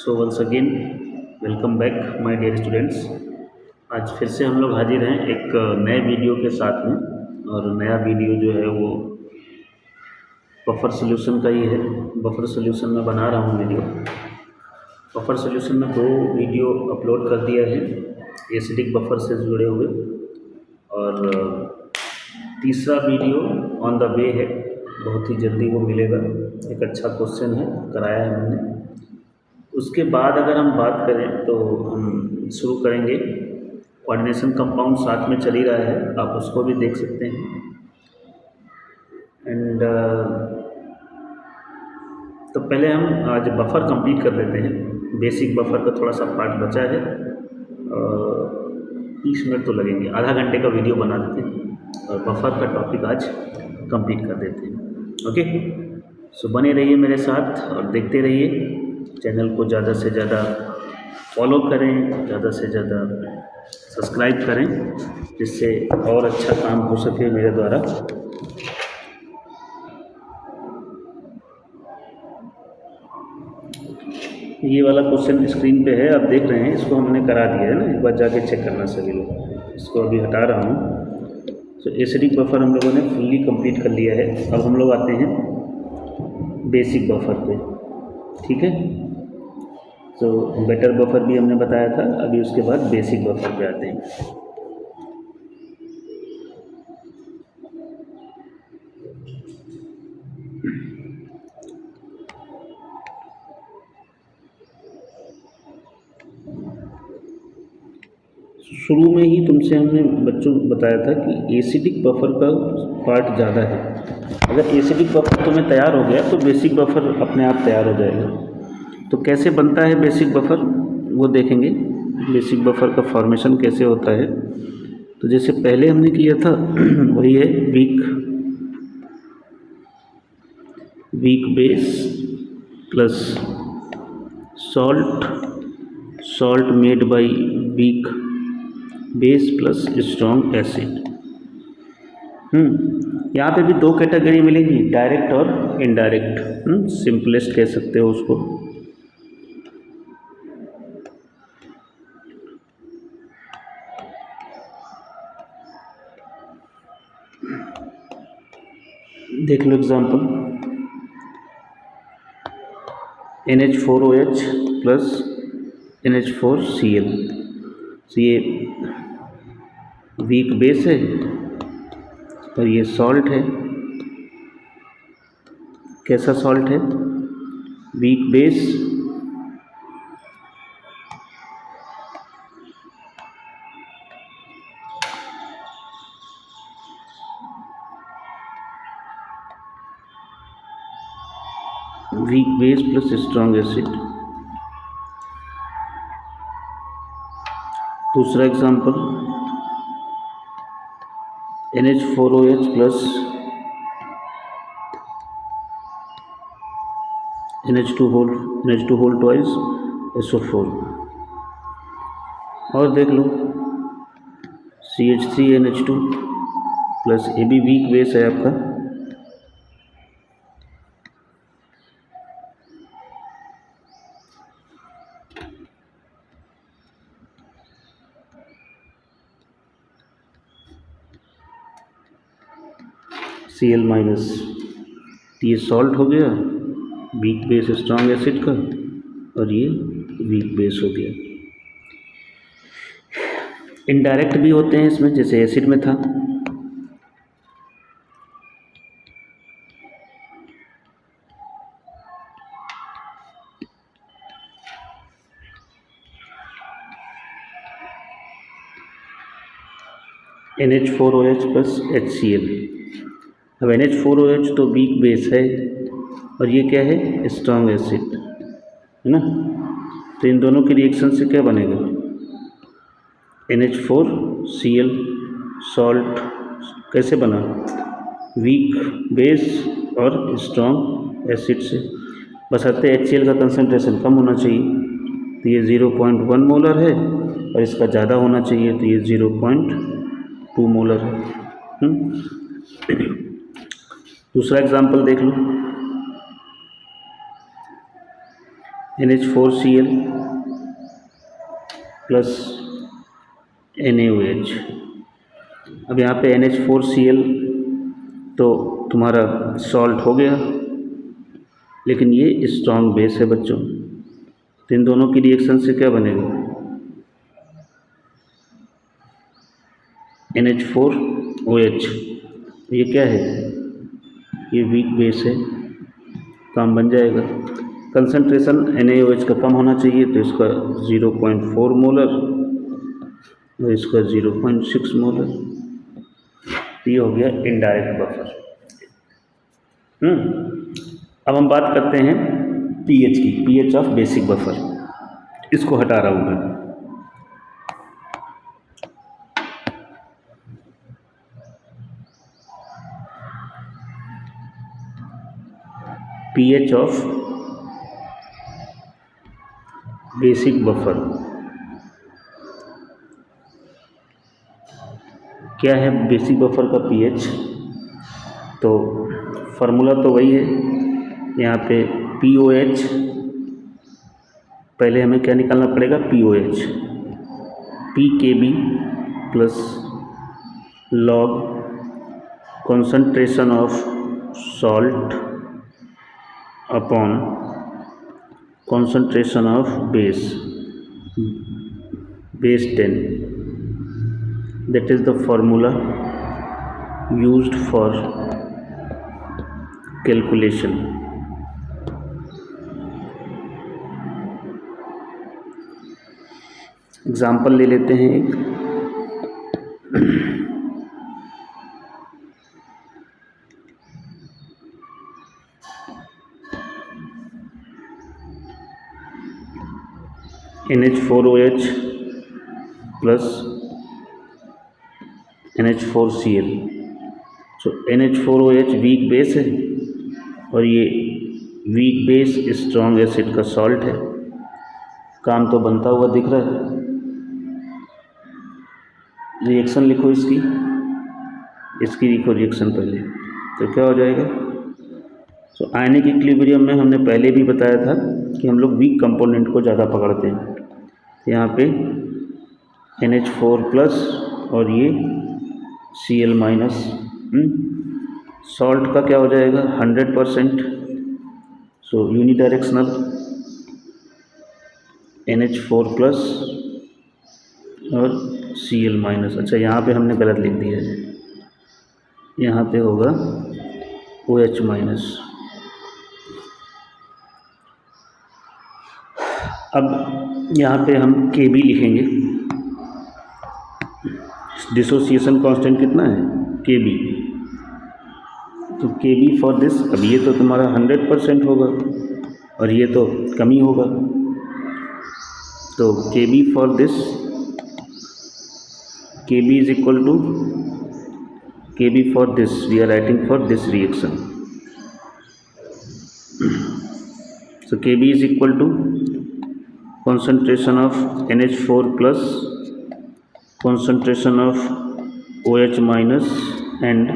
So once again welcome back my dear students. आज फिर से हम लोग हाजिर हैं एक नए वीडियो के साथ में। और नया वीडियो जो है वो बफर सॉल्यूशन का ही है। बफर सॉल्यूशन में बना रहा हूँ वीडियो। बफर सॉल्यूशन में 2 वीडियो अपलोड कर दिया है एसिडिक बफर से जुड़े हुए, और तीसरा वीडियो ऑन द वे है, बहुत ही जल्दी वो मिलेगा। एक अच्छा क्वेश्चन है, कराया है मैंने। उसके बाद अगर हम बात करें तो हम शुरू करेंगे कोऑर्डिनेशन कंपाउंड, साथ में चल ही रहा है, आप उसको भी देख सकते हैं। एंड तो पहले हम आज बफर कंप्लीट कर देते हैं। बेसिक बफर का थोड़ा सा पार्ट बचा है, 30 मिनट तो लगेंगे, आधा घंटे का वीडियो बना देते हैं और बफर का टॉपिक आज कंप्लीट कर देते हैं। ओके, सो बने रहिए मेरे साथ और देखते रहिए। चैनल को ज़्यादा से ज़्यादा फॉलो करें, ज़्यादा से ज़्यादा सब्सक्राइब करें, जिससे और अच्छा काम हो सके मेरे द्वारा। ये वाला क्वेश्चन स्क्रीन पे है, आप देख रहे हैं, इसको हमने करा दिया है ना, एक बार जाके चेक करना सभी लोग। इसको अभी हटा रहा हूँ। तो एसिडिक बफर हम लोगों ने फुल्ली कंप्लीट कर लिया है। अब हम लोग आते हैं बेसिक बफर पे, ठीक है। तो बेटर बफर भी हमने बताया था, अभी उसके बाद बेसिक बफर पे आते हैं। शुरू में ही तुमसे हमने बच्चों बताया था कि एसिडिक बफर का पार्ट ज़्यादा है। अगर एसिडिक बफर तुम्हें तैयार हो गया तो बेसिक बफर अपने आप तैयार हो जाएगा। तो कैसे बनता है बेसिक बफर, वो देखेंगे। बेसिक बफर का फॉर्मेशन कैसे होता है, तो जैसे पहले हमने किया था वही है, weak base plus salt made by week base plus strong acid. यहाँ पे भी 2 कैटेगरी मिलेगी, डायरेक्ट और इनडायरेक्ट। सिंपलेस्ट कह सकते हो उसको। देख लो एग्जांपल, NH4OH प्लस NH4Cl। तो ये वीक बेस है और ये सॉल्ट है। कैसा सॉल्ट है? Weak base plus strong acid. दूसरा example, NH4OH plus NH2 whole twice SO4। और देख लो, CH3NH2 प्लस, ये भी वीक बेस है आपका। Cl माइनस, ये सॉल्ट हो गया, वीक बेस स्ट्रॉन्ग एसिड का, और ये वीक बेस हो गया। इनडायरेक्ट भी होते हैं इसमें, जैसे एसिड में था। NH4OH plus HCl। अब NH4OH तो वीक बेस है और ये क्या है, स्ट्रॉन्ग एसिड है ना। तो इन दोनों के रिएक्शन से क्या बनेगा, NH4Cl सॉल्ट। कैसे बना, वीक बेस और स्ट्रॉन्ग एसिड से। बशर्ते HCl का कंसनट्रेशन कम होना चाहिए, तो ये 0.1 मोलर है, और इसका ज़्यादा होना चाहिए, तो ये 0.2 मोलर है। दूसरा एग्जांपल देख लो, NH4Cl प्लस NaOH। अब यहाँ पे NH4Cl तो तुम्हारा सॉल्ट हो गया, लेकिन ये स्ट्रॉन्ग बेस है बच्चों। तो इन दोनों की रिएक्शन से क्या बनेगा? NH4OH। ये क्या है? ये वीक बेस है, काम बन जाएगा। कंसंट्रेशन NaOH का कम होना चाहिए, तो इसका 0.4 मोलर और इसका 0.6 मोलर। ये हो गया इनडायरेक्ट बफर। अब हम बात करते हैं पीएच की, पीएच ऑफ बेसिक बफर। इसको हटा रहा हूँ मैं। पीएच ऑफ बेसिक बफर क्या है? बेसिक बफर का पीएच तो फार्मूला तो वही है। यहाँ पे POH, पहले हमें क्या निकालना पड़ेगा? POH, PKB plus log concentration of salt upon concentration of base 10, that is the formula used for calculation। Example ले लेते हैं एक। NH4OH plus NH4Cl। सो NH4OH वीक बेस है और ये वीक बेस स्ट्रॉन्ग एसिड का सॉल्ट है। काम तो बनता हुआ दिख रहा है। रिएक्शन लिखो इसकी लिखो रिएक्शन पहले, तो क्या हो जाएगा? तो आयनिक इक्विलिब्रियम में हमने पहले भी बताया था कि हम लोग वीक कंपोनेंट को ज़्यादा पकड़ते हैं। यहाँ पे NH4 प्लस और ये Cl माइनस। सॉल्ट का क्या हो जाएगा? 100%। सो यूनिडायरेक्शनल NH4 प्लस और Cl माइनस। अच्छा, यहाँ पे हमने गलत लिख दिया है, यहाँ पे होगा OH माइनस। अब यहाँ पे हम Kb लिखेंगे। डिसोसिएशन कांस्टेंट कितना है? Kb। तो Kb फॉर दिस, अब ये तो तुम्हारा 100% होगा और ये तो कम ही होगा। तो Kb for this, Kb is equal to Kb for this, we are writing for this reaction. So Kb is equal to concentration of NH4 plus concentration of OH minus and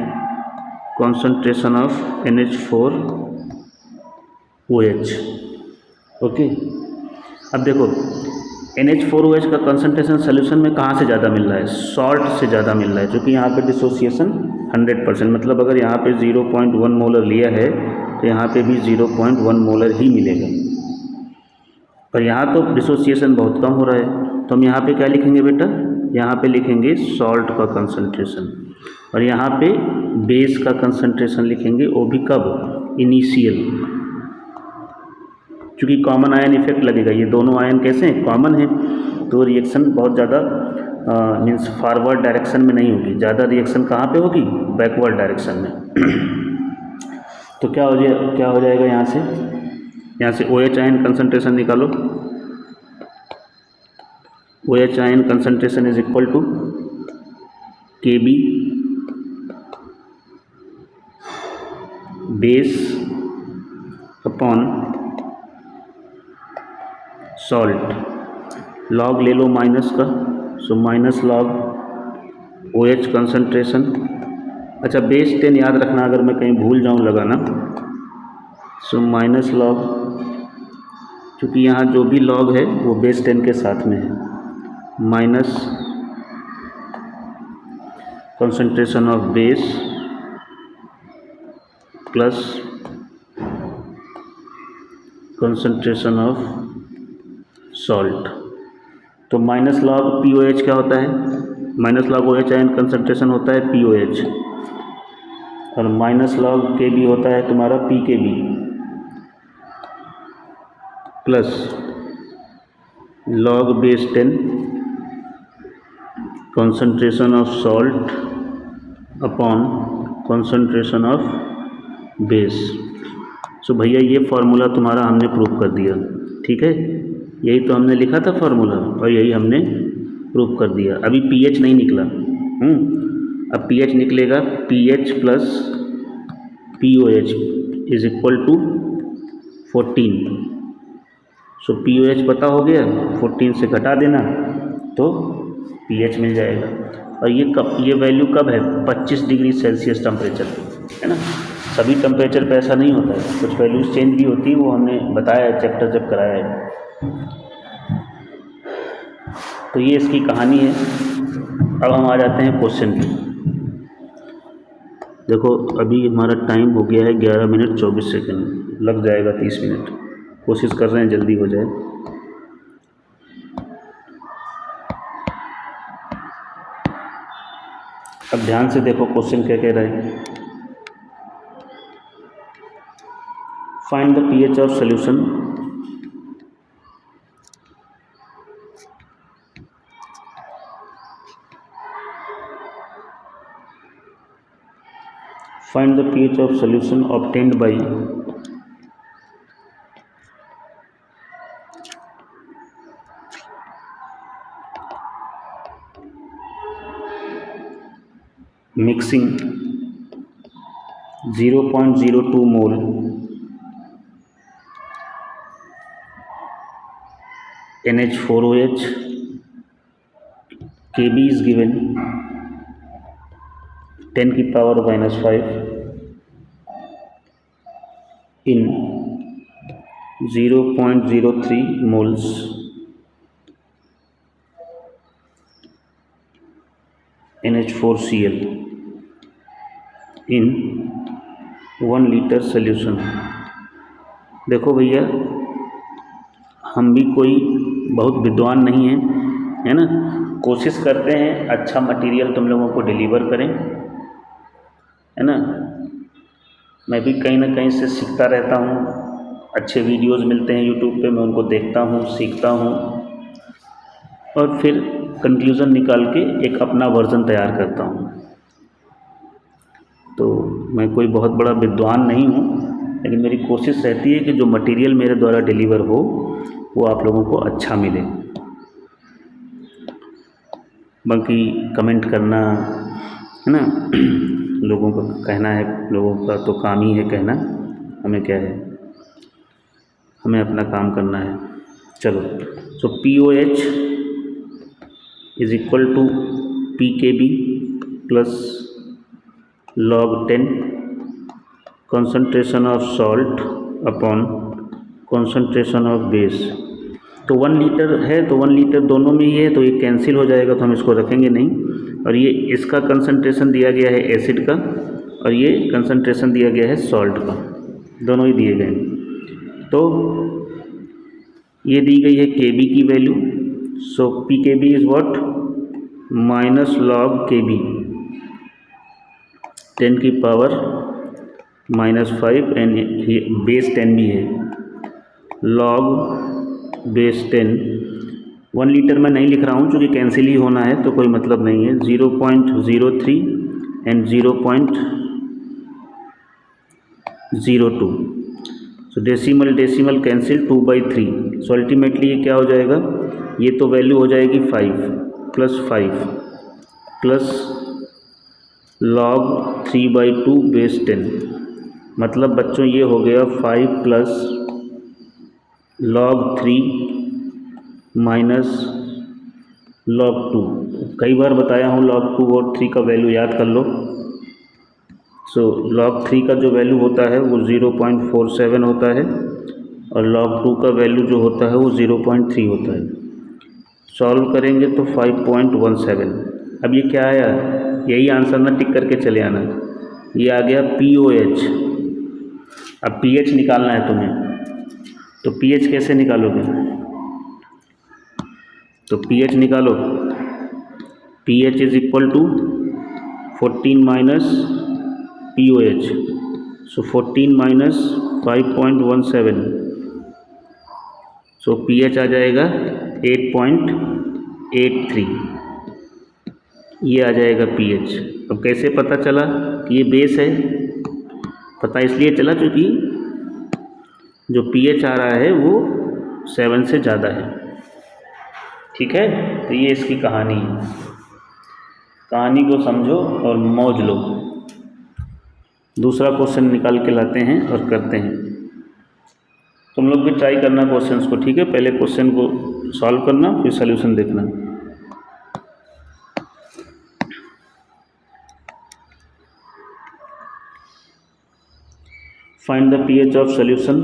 concentration of NH4 OH। Okay, अब देखो NH4OH का concentration solution में कहाँ से ज़्यादा मिल रहा है? Salt से ज़्यादा मिल रहा है, क्योंकि यहाँ पे डिसोसिएशन 100%, मतलब अगर यहाँ पे 0.1 मोलर लिया है तो यहाँ पे भी 0.1 मोलर ही मिलेगा। पर यहाँ तो डिसोसिएशन बहुत कम हो रहा है, तो हम यहाँ पे क्या लिखेंगे बेटा? यहाँ पे लिखेंगे सॉल्ट का कंसंट्रेशन, और यहाँ पे बेस का कंसंट्रेशन लिखेंगे, वो भी कब? इनिशियल, क्योंकि कॉमन आयन इफेक्ट लगेगा। ये दोनों आयन कैसे हैं? कॉमन है, तो रिएक्शन बहुत ज़्यादा मीन्स फॉरवर्ड डायरेक्शन में नहीं होगी, ज़्यादा रिएक्शन कहाँ पे होगी? बैकवर्ड डायरेक्शन में। तो क्या हो जाएगा यहाँ से OH आयन कंसंट्रेशन निकालो। OH ion concentration is equal to Kb base upon salt. Log ले लो माइनस का, so minus log OH concentration. अच्छा, बेस 10 याद रखना, अगर मैं कहीं भूल जाऊँ लगाना। सो माइनस लॉग क्योंकि यहाँ जो भी लॉग है वो बेस 10 के साथ में है, minus concentration of base plus concentration of salt. तो माइनस लॉग POH क्या होता है, minus log OH ion concentration होता है POH, और माइनस लॉग KB होता है तुम्हारा PKB, plus log base 10 concentration of salt upon concentration of base. So भैया ये फार्मूला तुम्हारा हमने प्रूव कर दिया, ठीक है, यही तो हमने लिखा था फार्मूला और यही हमने प्रूव कर दिया। अभी pH नहीं निकला, अब pH निकलेगा, pH plus POH is equal to 14। So POH पता हो गया, 14 से घटा देना तो pH मिल जाएगा। और ये वैल्यू कब है, 25 डिग्री सेल्सियस टेम्परेचर है ना। सभी टेम्परेचर पे ऐसा नहीं होता है, कुछ वैल्यूज चेंज भी होती है, वो हमने बताया है चैप्टर जब कराया है। तो ये इसकी कहानी है। अब हम आ जाते हैं क्वेश्चन पे। देखो अभी हमारा टाइम हो गया है 11 मिनट 24 सेकंड, लग जाएगा 30 मिनट, कोशिश कर रहे हैं जल्दी हो जाए। अब ध्यान से देखो क्वेश्चन क्या कह रहा है। Find the pH of solution find the pH of solution obtained by mixing 0.02 mole NH4OH, Kb is given 10 की power -5 in 0.03 moles NH4Cl in 1 litre solution. देखो भैया हम भी कोई बहुत विद्वान नहीं हैं, है ना, कोशिश करते हैं अच्छा मटेरियल तुम लोगों को डिलीवर करें, है ना। मैं भी कहीं ना कहीं से सीखता रहता हूँ, अच्छे वीडियोस मिलते हैं यूट्यूब पे, मैं उनको देखता हूँ, सीखता हूँ और फिर कंक्लूज़न निकाल के एक अपना वर्जन तैयार करता हूँ। तो मैं कोई बहुत बड़ा विद्वान नहीं हूँ, लेकिन मेरी कोशिश रहती है कि जो मटेरियल मेरे द्वारा डिलीवर हो वो आप लोगों को अच्छा मिले। बाकी कमेंट करना, है ना, लोगों का कहना है, लोगों का तो काम ही है कहना, हमें क्या है, हमें अपना काम करना है। चलो, so POH is equal to PKB plus log 10 concentration of salt upon concentration of base. तो 1 लीटर है तो 1 लीटर दोनों में ही है, तो ये कैंसिल हो जाएगा, तो हम इसको रखेंगे नहीं। और ये इसका कंसंट्रेशन दिया गया है एसिड का और ये कंसंट्रेशन दिया गया है सॉल्ट का, दोनों ही दिए गए। तो ये दी गई है Kb की value, so PKB is what, minus log KB 10 की पावर -5 एंड बेस 10 भी है, लॉग बेस 10। 1 लीटर में नहीं लिख रहा हूँ क्योंकि कैंसिल ही होना है, तो कोई मतलब नहीं है। 0.03 and 0.02, so decimal cancel 2/3, so ultimately ये क्या हो जाएगा, ये तो वैल्यू हो जाएगी 5 प्लस log 3/2 बेस 10। मतलब बच्चों ये हो गया 5 प्लस log 3 माइनस log 2। कई बार बताया हूँ log 2 और 3 का वैल्यू याद कर लो। सो log 3 का जो वैल्यू होता है वो 0.47 होता है और log 2 का वैल्यू जो होता है वो 0.3 होता है। सॉल्व करेंगे तो 5.17। अब ये क्या आया, यही आंसर ना टिक करके चले आना। ये आ गया POH। अब pH निकालना है तुम्हें, तो pH कैसे निकालोगे? तो pH निकालो, pH is equal to 14 minus POH, so 14 minus 5.17, so pH आ जाएगा 8.83, ये आ जाएगा pH। अब कैसे पता चला कि ये बेस है? पता इसलिए चला क्योंकि जो pH आ रहा है वो 7 से ज़्यादा है। ठीक है, तो ये इसकी कहानी है। कहानी को समझो और मौज लो। दूसरा क्वेश्चन निकाल के लाते हैं और करते हैं। तुम लोग भी ट्राई करना क्वेश्चंस को, ठीक है? पहले क्वेश्चन को सॉल्व करना, फिर सॉल्यूशन देखना। Find the pH of solution.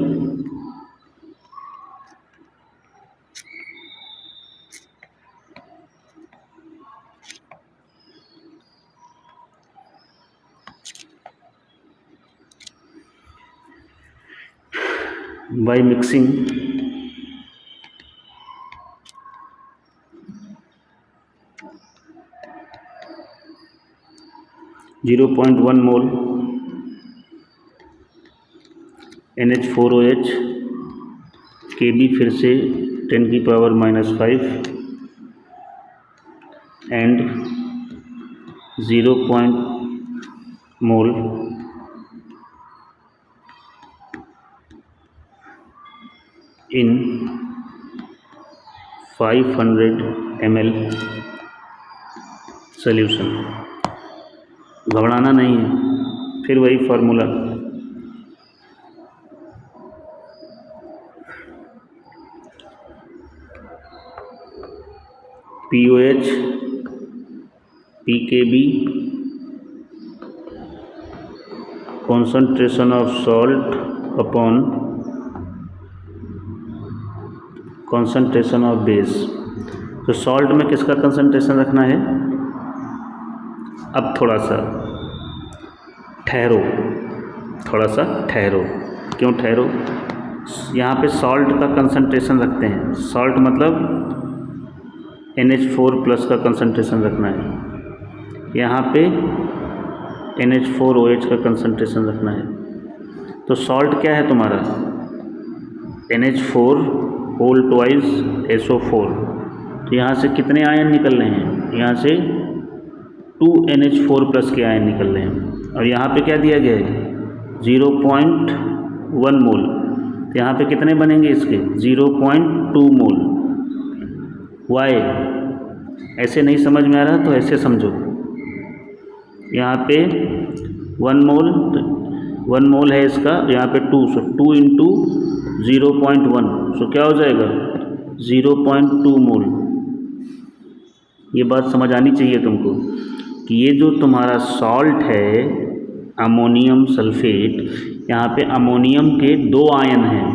by mixing (0.1 mole NH4OH Kb फिर से 10⁻⁻5 and 0. Mole in 500 ml solution. घबराना नहीं है, फिर वही formula. POH PKb concentration of salt upon concentration of base। तो सॉल्ट में किसका कंसंट्रेशन रखना है? अब थोड़ा सा ठहरो, थोड़ा सा ठहरो। क्यों ठहरो? यहाँ पे सॉल्ट का कंसंट्रेशन रखते हैं। सॉल्ट मतलब NH4+ का कंसंट्रेशन रखना है। यहाँ पे NH4OH का कंसंट्रेशन रखना है। तो सॉल्ट क्या है तुम्हारा? NH4 whole twice SO4। तो यहाँ से कितने आयन निकल रहे हैं? यहाँ से 2 NH4+ के आयन निकल रहे हैं। और यहाँ पे क्या दिया गया है? 0.1 मोल। तो यहाँ पे कितने बनेंगे इसके? 0.2 मोल। वाई ऐसे नहीं समझ में आ रहा तो ऐसे समझो। यहाँ पे 1 मोल है इसका, यहाँ पे 2, सो 2 इंटू 0.1, सो क्या हो जाएगा? 0.2 मोल। ये बात समझ आनी चाहिए तुमको कि ये जो तुम्हारा सॉल्ट है अमोनियम सल्फेट, यहाँ पे अमोनियम के 2 आयन हैं।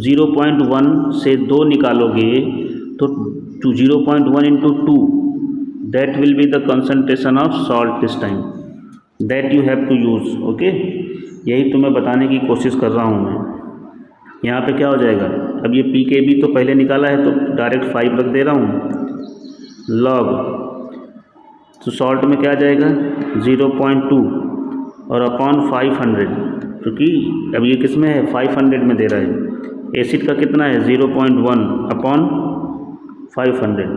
0.1 से 2 निकालोगे तो 0.1 into 2, that will be the concentration of salt this time, that you have to use. Okay, यही तुम्हें बताने की कोशिश कर रहा हूँ मैं। यहाँ पे क्या हो जाएगा? अब ये PKb तो पहले निकाला है तो डायरेक्ट 5 रख दे रहा हूँ लॉग, तो सॉल्ट में क्या आ जाएगा? 0.2 और अपॉन 500, क्योंकि अब ये किस में है? 500 में दे रहा है। एसिड का कितना है? 0.1 अपॉन 500।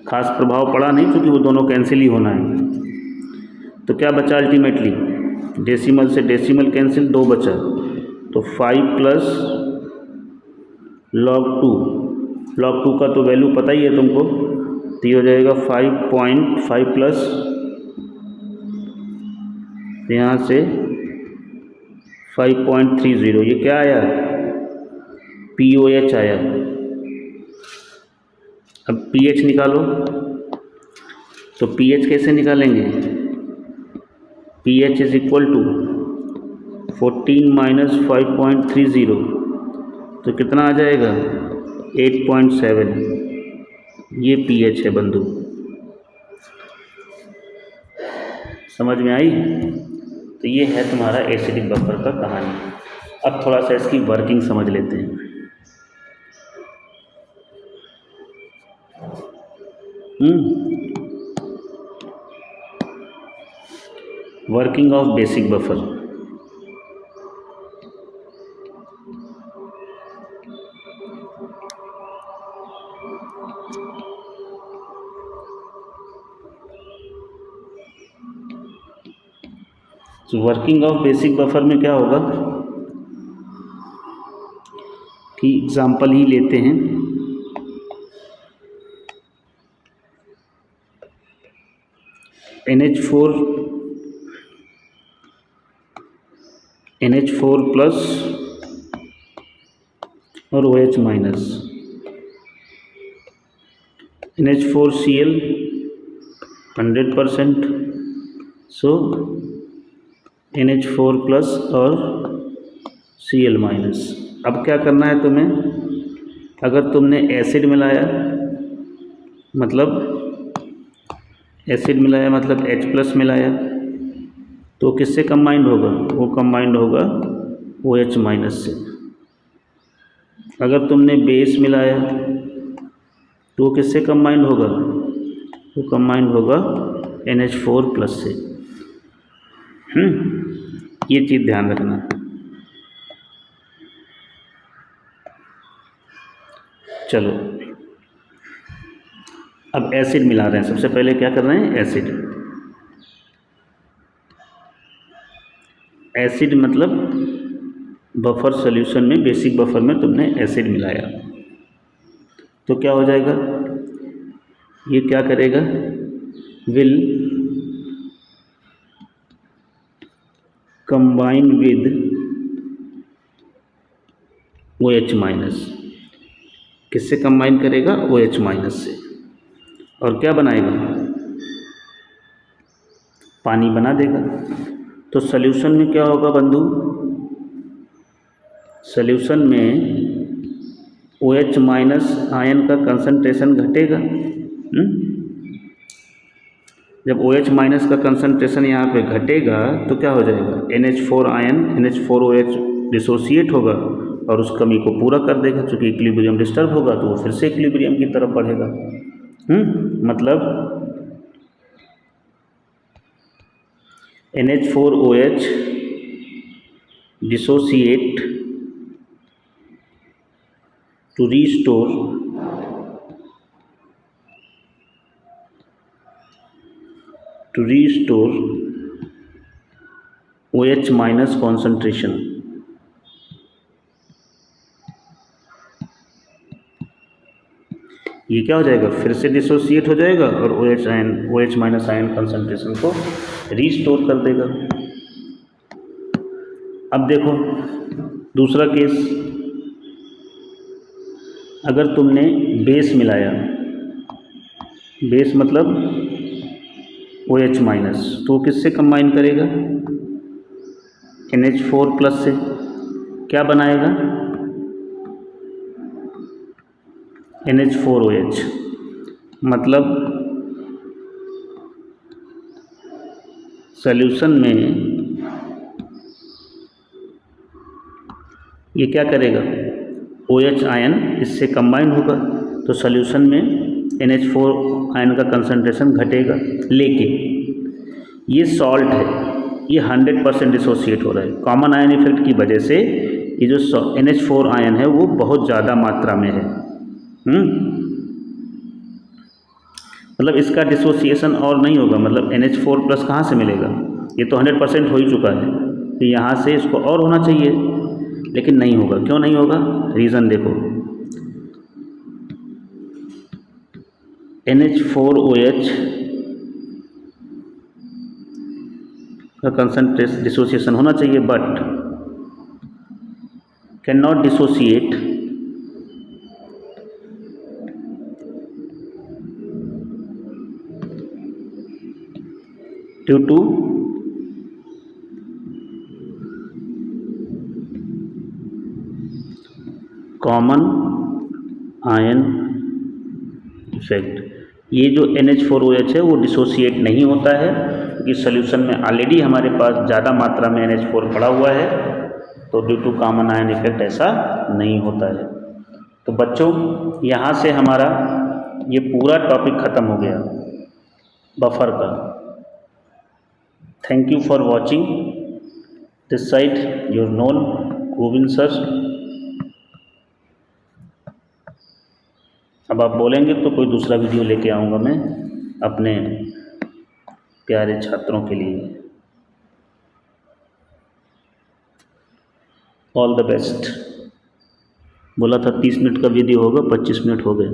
खास प्रभाव पड़ा नहीं क्योंकि वो दोनों कैंसिल ही होना है। तो क्या बचा अल्टीमेटली? डेसिमल से डेसिमल कैंसिल, 2 बचा, तो 5 प्लस log 2। log 2 का तो वैल्यू पता ही है तुमको, तो ये हो जाएगा 5.5 प्लस यहाँ से 5.30। ये क्या आया? POH आया। अब pH निकालो, तो pH कैसे निकालेंगे? pH is equal to 14 minus 5.30 तो कितना आ जाएगा 8.7। ये pH है बंधु, समझ में आई। तो ये है तुम्हारा एसिडिक बफर का कहानी। अब थोड़ा सा इसकी वर्किंग समझ लेते हैं। Working of basic buffer. तो वर्किंग ऑफ बेसिक बफर में क्या होगा कि एग्जाम्पल ही लेते हैं। NH4 प्लस और OH माइनस, NH4Cl 100%, सो NH4 प्लस और Cl माइनस। अब क्या करना है तुम्हें, अगर तुमने एसिड मिलाया मतलब H प्लस मिलाया, तो किससे कंबाइंड होगा, वो कंबाइंड होगा OH माइनस से। अगर तुमने बेस मिलाया तो वो किससे कंबाइंड होगा, वो कंबाइंड होगा NH4 प्लस से। ये चीज़ ध्यान रखना। चलो अब एसिड मिला रहे हैं। सबसे पहले क्या कर रहे हैं, एसिड मतलब बफर सॉल्यूशन में, बेसिक बफर में तुमने एसिड मिलाया तो क्या हो जाएगा, ये क्या करेगा, will combine with OH minus. किससे कंबाइन करेगा, OH माइनस से। और क्या बनाएगा, पानी बना देगा। तो सॉल्यूशन में क्या होगा बंधु, सॉल्यूशन में OH माइनस आयन का कंसंट्रेशन घटेगा। जब OH माइनस का कंसंट्रेशन यहाँ पे घटेगा तो क्या हो जाएगा, NH4 आयन NH4OH डिसोसिएट होगा और उस कमी को पूरा कर देगा। चूँकि इक्विलिब्रियम डिस्टर्ब होगा तो वो फिर से इक्विलिब्रियम की तरफ बढ़ेगा। मतलब NH4OH dissociate to restore OH minus concentration. ये क्या हो जाएगा, फिर से डिसोसिएट हो जाएगा और OH माइनस आयन कंसंट्रेशन को रीस्टोर कर देगा। अब देखो दूसरा केस, अगर तुमने बेस मिलाया, बेस मतलब OH माइनस, तो किससे कंबाइन करेगा, NH4 प्लस से। क्या बनाएगा, NH4OH। मतलब सॉल्यूशन में ये क्या करेगा, OH आयन इससे कंबाइन होगा तो सॉल्यूशन में NH4 आयन का कंसंट्रेशन घटेगा। लेकिन ये सॉल्ट है, ये 100% डिसोसिएट हो रहा है। कॉमन आयन इफेक्ट की वजह से ये जो NH4 आयन है वो बहुत ज़्यादा मात्रा में है। मतलब इसका डिसोसिएशन और नहीं होगा। मतलब NH4 प्लस कहाँ से मिलेगा, ये तो 100% हो ही चुका है, तो यहाँ से इसको और होना चाहिए, लेकिन नहीं होगा। क्यों नहीं होगा, रीज़न देखो, NH4OH का कंसंट्रेशन डिसोसिएशन होना चाहिए, but can not dissociate due to common ion effect. ये जो NH4OH है वो डिसोसिएट नहीं होता है, क्योंकि सॉल्यूशन में ऑलरेडी हमारे पास ज़्यादा मात्रा में NH4 पड़ा हुआ है, तो due to common ion effect ऐसा नहीं होता है। तो बच्चों, यहाँ से हमारा ये पूरा टॉपिक ख़त्म हो गया बफर का। Thank you for watching this side your known Govind sir. अब आप बोलेंगे तो कोई दूसरा वीडियो लेके आऊँगा मैं अपने प्यारे छात्रों के लिए। All the best. बोला था 30 मिनट का वीडियो होगा, 25 मिनट हो गए।